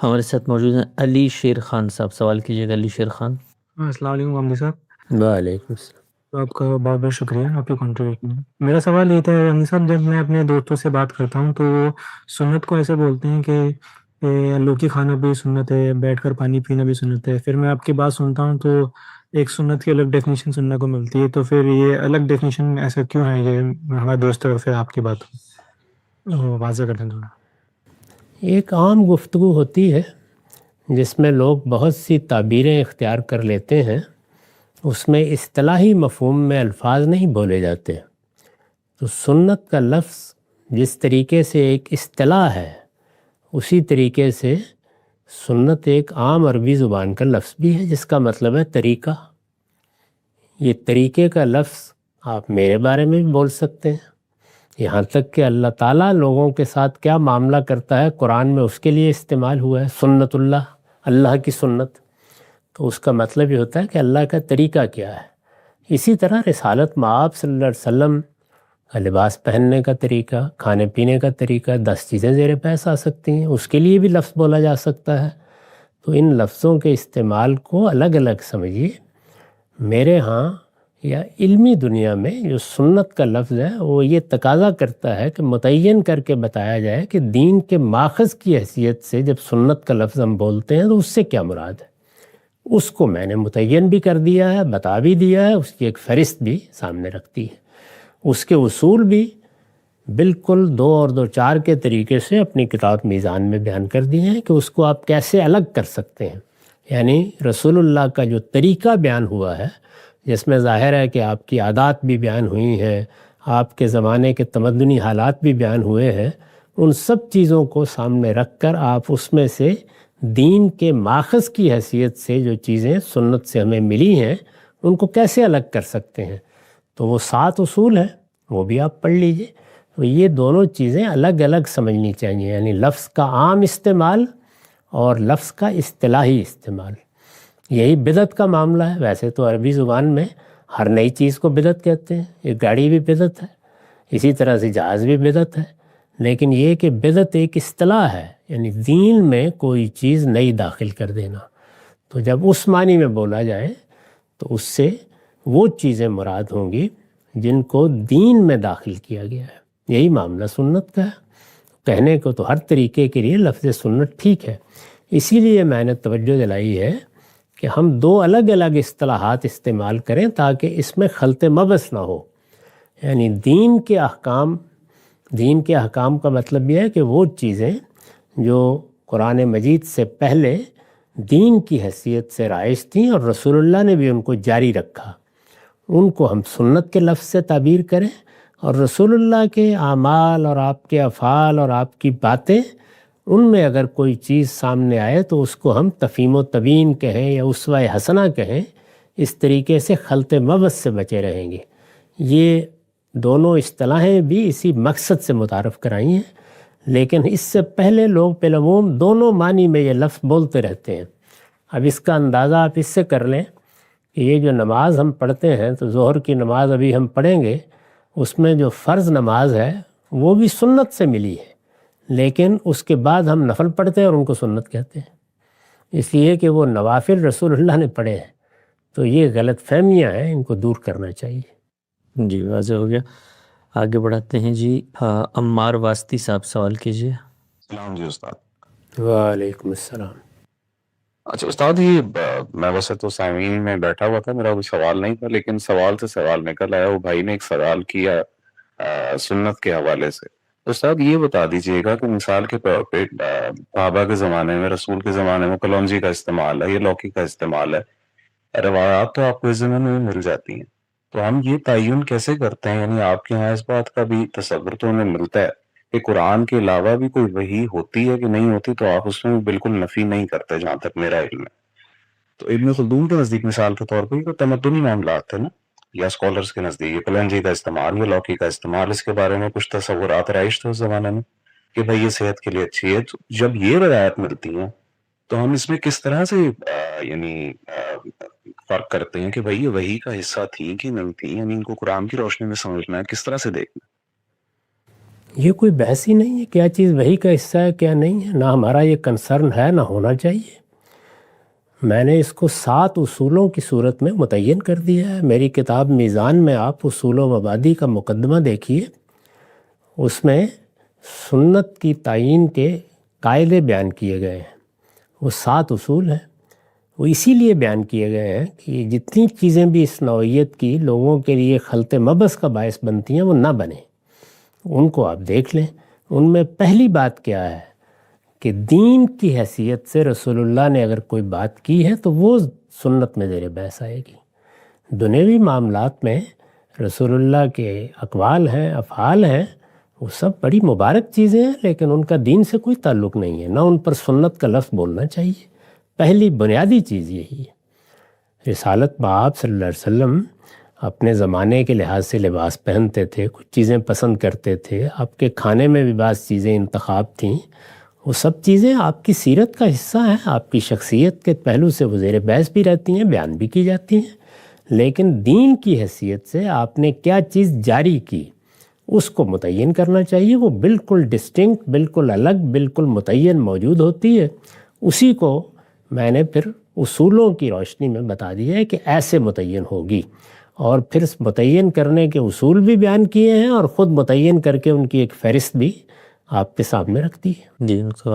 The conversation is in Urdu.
ہمارے ساتھ موجود ہیں علی شیر خان صاحب. سوال کیجیے گا علی شیر خان. السلام علیکم غامدی صاحب. وعلیکم السلام. تو آپ کا بہت بہت شکریہ آپ کے کنٹریبیوشن میں. میرا سوال یہ تھا غامدی صاحب، جب میں اپنے دوستوں سے بات کرتا ہوں تو وہ سنت کو ایسے بولتے ہیں کہ لوکی کھانا بھی سنت ہے، بیٹھ کر پانی پینا بھی سنت ہے. پھر میں آپ کی بات سنتا ہوں تو ایک سنت کی الگ ڈیفینیشن سننے کو ملتی ہے. تو پھر یہ الگ ڈیفینیشن ایسا کیوں ہے؟ یہ ہمارے دوست پھر آپ کی بات واضح کر دیں تھوڑا. ایک عام گفتگو ہوتی ہے جس میں لوگ بہت سی تعبیریں اختیار کر لیتے ہیں. اس میں اصطلاحی مفہوم میں الفاظ نہیں بولے جاتے. تو سنت کا لفظ جس طریقے سے ایک اصطلاح ہے، اسی طریقے سے سنت ایک عام عربی زبان کا لفظ بھی ہے جس کا مطلب ہے طریقہ. یہ طریقے کا لفظ آپ میرے بارے میں بھی بول سکتے ہیں. یہاں تک کہ اللہ تعالیٰ لوگوں کے ساتھ کیا معاملہ کرتا ہے قرآن میں اس کے لیے استعمال ہوا ہے سنت اللہ، اللہ کی سنت. تو اس کا مطلب یہ ہوتا ہے کہ اللہ کا طریقہ کیا ہے. اسی طرح رسالت مآب صلی اللہ علیہ وسلم کا لباس پہننے کا طریقہ، کھانے پینے کا طریقہ، 10 چیزیں زیر بحث آ سکتی ہیں، اس کے لیے بھی لفظ بولا جا سکتا ہے. تو ان لفظوں کے استعمال کو الگ الگ سمجھیے. میرے ہاں یا علمی دنیا میں جو سنت کا لفظ ہے وہ یہ تقاضا کرتا ہے کہ متعین کر کے بتایا جائے کہ دین کے ماخذ کی حیثیت سے جب سنت کا لفظ ہم بولتے ہیں تو اس سے کیا مراد ہے. اس کو میں نے متعین بھی کر دیا ہے، بتا بھی دیا ہے، اس کی ایک فہرست بھی سامنے رکھتی ہے. اس کے اصول بھی بالکل 2 اور 2 4 کے طریقے سے اپنی کتاب میزان میں بیان کر دیے ہیں کہ اس کو آپ کیسے الگ کر سکتے ہیں. یعنی رسول اللہ کا جو طریقہ بیان ہوا ہے جس میں ظاہر ہے کہ آپ کی عادات بھی بیان ہوئی ہیں، آپ کے زمانے کے تمدنی حالات بھی بیان ہوئے ہیں، ان سب چیزوں کو سامنے رکھ کر آپ اس میں سے دین کے ماخذ کی حیثیت سے جو چیزیں سنت سے ہمیں ملی ہیں ان کو کیسے الگ کر سکتے ہیں. تو وہ 7 اصول ہیں، وہ بھی آپ پڑھ لیجئے. تو یہ دونوں چیزیں الگ الگ سمجھنی چاہیے، یعنی لفظ کا عام استعمال اور لفظ کا اصطلاحی استعمال. یہی بدعت کا معاملہ ہے. ویسے تو عربی زبان میں ہر نئی چیز کو بدعت کہتے ہیں. ایک گاڑی بھی بدعت ہے، اسی طرح سے جہاز بھی بدعت ہے. لیکن یہ کہ بدعت ایک اصطلاح ہے، یعنی دین میں کوئی چیز نئی داخل کر دینا. تو جب اس معنی میں بولا جائے تو اس سے وہ چیزیں مراد ہوں گی جن کو دین میں داخل کیا گیا ہے. یہی معاملہ سنت کا ہے. کہنے کو تو ہر طریقے کے لیے لفظ سنت ٹھیک ہے. اسی لیے میں نے توجہ دلائی ہے کہ ہم 2 الگ الگ اصطلاحات استعمال کریں تاکہ اس میں خلط مبس نہ ہو. یعنی دین کے احکام کا مطلب یہ ہے کہ وہ چیزیں جو قرآن مجید سے پہلے دین کی حیثیت سے رائج تھیں اور رسول اللہ نے بھی ان کو جاری رکھا، ان کو ہم سنت کے لفظ سے تعبیر کریں. اور رسول اللہ کے اعمال اور آپ کے افعال اور آپ کی باتیں، ان میں اگر کوئی چیز سامنے آئے تو اس کو ہم تفہیم و تبیین کہیں یا اسوہ حسنہ کہیں. اس طریقے سے خلط مبس سے بچے رہیں گے. یہ دونوں اصطلاحیں بھی اسی مقصد سے متعارف کرائی ہیں، لیکن اس سے پہلے لوگ بالعموم دونوں معنی میں یہ لفظ بولتے رہتے ہیں. اب اس کا اندازہ آپ اس سے کر لیں کہ یہ جو نماز ہم پڑھتے ہیں تو ظہر کی نماز ابھی ہم پڑھیں گے، اس میں جو فرض نماز ہے وہ بھی سنت سے ملی ہے، لیکن اس کے بعد ہم نفل پڑھتے ہیں اور ان کو سنت کہتے ہیں، اس لیے کہ وہ نوافل رسول اللہ نے پڑھے ہیں. تو یہ غلط فہمیاں ہیں، ان کو دور کرنا چاہیے. جی واضح ہو گیا. آگے بڑھاتے ہیں جی. عمار واسطی صاحب سوال کیجیے. السلام جی استاد. وعلیکم السلام. اچھا استاد، یہ میں ویسے تو سامعین میں بیٹھا ہوا تھا، میرا کوئی سوال نہیں تھا، لیکن سوال سے سوال نکل آیا. وہ بھائی نے ایک سوال کیا سنت کے حوالے سے. استاد یہ بتا دیجئے گا کہ مثال کے طور پہ صحابہ کے زمانے میں، رسول کے زمانے میں کلونجی کا استعمال ہے، یہ لوکی کا استعمال ہے، روایات تو آپ کو اس زمانے میں مل جاتی ہیں، تو ہم یہ تعین کیسے کرتے ہیں؟ یعنی آپ کے ہاں اس بات کا بھی تصور تو ہمیں ملتا ہے کہ قرآن کے علاوہ بھی کوئی وحی ہوتی ہے کہ نہیں ہوتی، تو آپ اس میں بالکل نفی نہیں کرتے جہاں تک میرا علم ہے. تو ابن خلدون کے نزدیک مثال کے طور پہ یہ تمدنی معاملات ہے نا، یا اسکالرس کے نزدیک یہ کلنجی کا استعمال، یہ لوکی کا استعمال، اس کے بارے میں کچھ تصورات رائج تھے اس زمانے میں کہ بھائی یہ صحت کے لیے اچھی ہے. تو جب یہ روایت ملتی ہیں تو ہم اس میں کس طرح سے یعنی فرق کرتے ہیں کہ بھائی یہ وحی کا حصہ تھی کہ نہیں تھی؟ یعنی ان کو قرآن کی روشنی میں سمجھنا ہے، کس طرح سے دیکھنا؟ یہ کوئی بحث ہی نہیں ہے کیا چیز وحی کا حصہ ہے کیا نہیں ہے، نہ ہمارا یہ کنسرن ہے نہ ہونا چاہیے۔ میں نے اس کو 7 اصولوں کی صورت میں متعین کر دیا ہے۔ میری کتاب میزان میں آپ اصول و مبادی کا مقدمہ دیکھیے، اس میں سنت کی تعین کے قاعدے بیان کیے گئے ہیں، وہ 7 اصول ہیں۔ وہ اسی لیے بیان کیے گئے ہیں کہ جتنی چیزیں بھی اس نوعیت کی لوگوں کے لیے خلط مبس کا باعث بنتی ہیں وہ نہ بنیں، ان کو آپ دیکھ لیں۔ ان میں پہلی بات کیا ہے کہ دین کی حیثیت سے رسول اللہ نے اگر کوئی بات کی ہے تو وہ سنت میں زیر بحث آئے گی۔ دنیوی معاملات میں رسول اللہ کے اقوال ہیں، افعال ہیں، وہ سب بڑی مبارک چیزیں ہیں، لیکن ان کا دین سے کوئی تعلق نہیں ہے، نہ ان پر سنت کا لفظ بولنا چاہیے۔ پہلی بنیادی چیز یہی ہے۔ رسالت میں آپ صلی اللہ علیہ وسلم اپنے زمانے کے لحاظ سے لباس پہنتے تھے، کچھ چیزیں پسند کرتے تھے، آپ کے کھانے میں بھی بعض چیزیں انتخاب تھیں، وہ سب چیزیں آپ کی سیرت کا حصہ ہیں، آپ کی شخصیت کے پہلو سے وہ زیر بحث بھی رہتی ہیں، بیان بھی کی جاتی ہیں، لیکن دین کی حیثیت سے آپ نے کیا چیز جاری کی اس کو متعین کرنا چاہیے۔ وہ بالکل ڈسٹنکٹ، بالکل الگ، بالکل متعین موجود ہوتی ہے، اسی کو میں نے پھر اصولوں کی روشنی میں بتا دیا ہے کہ ایسے متعین ہوگی، اور پھر متعین کرنے کے اصول بھی بیان کیے ہیں اور خود متعین کر کے ان کی ایک فہرست بھی آپ کے سامنے رکھ دی ہے۔ جی سوال